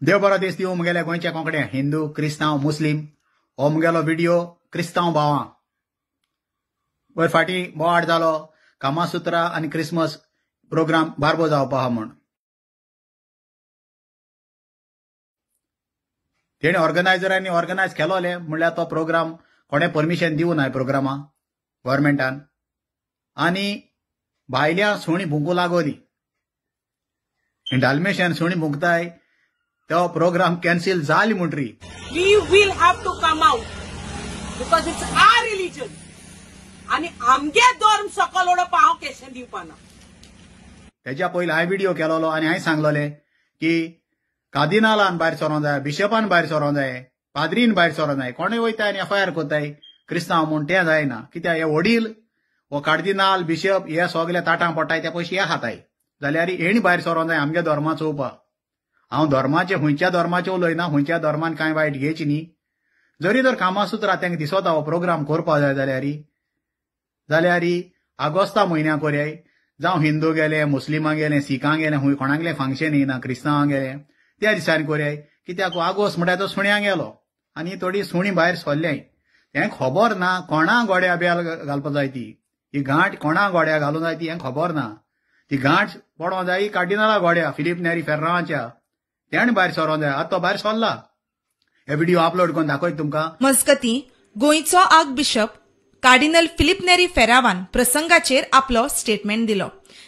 देव बरो दीस दिवं मुगेल्या गोंयच्या कोंकड्या हिंदू क्रिस्तांव मुस्लीम हो मुगेलो व्हिडिओ क्रिस्तांव भावां वयर फाटीं बोवाड जालो कामासुत्रा आनी क्रिसमस प्रोग्राम बारबो जावपा आहा म्हूण तेणे ऑर्गनायझरांनी ऑर्गनायज केलोले म्हणल्यार तो प्रोग्राम कोणें परमिशन दिवं ना प्रोग्रामा गव्हर्मेंटान आनी भायल्या सुणी भुंकू लागोली डाल्मेशियन सुणी भुंकताय तो प्रोग्राम कॅन्सील जाली म्हणटरी we will have to come out because it's our religion आणि आमगे धर्म सकल ओडप हांव केशें दिवपाना तेच्या पयलीं हांवें व्हिडिओ केलोलो आनी हांवें सांगलोलें की कार्दिनालान भायर सरों जाय बिशपान भायर सरों जाय पाद्रीन भायर सरों जाय कोणें वयताय आनी एफआयआर कोत्ताय क्रिस्तांव म्हूण तें जायना कित्याक हे वडील वो कार्दिनाल बिशप हे सगळे ताटां पडटाय ते पयशे हे खाताय जाल्यार हेणी भायर सरों जाय आमगे धर्मा चोवपा हांव धर्माचे खंयच्या धर्माचे उलयना खंयच्या धर्मान कांय वायट घेवची न्ही जरी तर कामासुत्रा तांकां दिसता हो प्रोग्राम करपा जाय जाल्यार आगोस्ता म्हयन्याक कोरयाय जावं हिंदू गेले मुस्लिमां गेले सिखां गेले खूंय कोणागेलें फंक्शन येना क्रिस्तांवां गेले त्या दिसांनी कोरयाय कित्याक आगोस्ट म्हळ्यार तो सुण्याक गेलो आनी थोडी सुणी भायर सरल्याय हें खबर ना कोणा गोड्या बेल घालपा जाय ती ही गांठ कोणा गोड्या घालूंक जाय ती हें खबर ना ती गांठ पडों जाय कार्डिनाला गोड्या फिलीप नेरी फेर्रांवाच्या तेणें भायर सरों जाय आतां तो भायर सरला हे व्हिडिओ अपलोड करून दाखयत तुमकां मजगतीं गोंयचो आर्क बिशप कार्डिनल फिलीप नेरी फेरावान प्रसंगाचेर आपलो स्टेटमेंट दिलो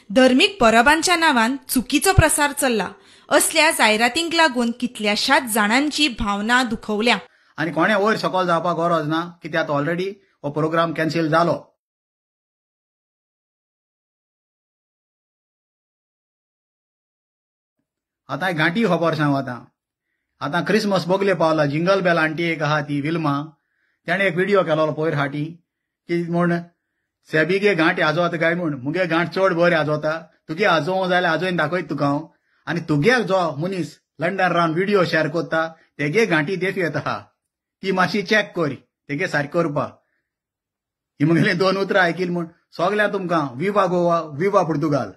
धर्मीक परबांच्या नांवान चुकीचो प्रसार चल्ला असल्या जायरातींक लागून कितल्याशाच जाणांची भावना दुखवल्या आनी कोणें वयर सकयल जावपाक गरज ना कित्याक ऑलरेडी हो प्रोग्राम कॅन्सील जालो आतां घांटी खबर सांग आतां क्रिसमस बोगले पावला जिंगल बेल आंटी एक आहा ती विल्मा तेणें एक व्हिडिओ केलोलो पयर हाटी की म्हूण सेबीगे गांठ आजोवता काय म्हूण मुगे गांठ चड बरें आजोवता तुगे आजोवं जाल्यार आजोवन दाखयत तुका हांव आनी तुगे जो मनीस लंडन रावन व्हिडिओ शेअर कोत्ता तेगे गांठी देफयत आहा ती मातशी चॅक कर तेगे सारकी करपा ही मुगेली 2 उतरां आयकिल म्हूण सगळ्या तुमकां विवा गोवा विवा पुर्तुगाल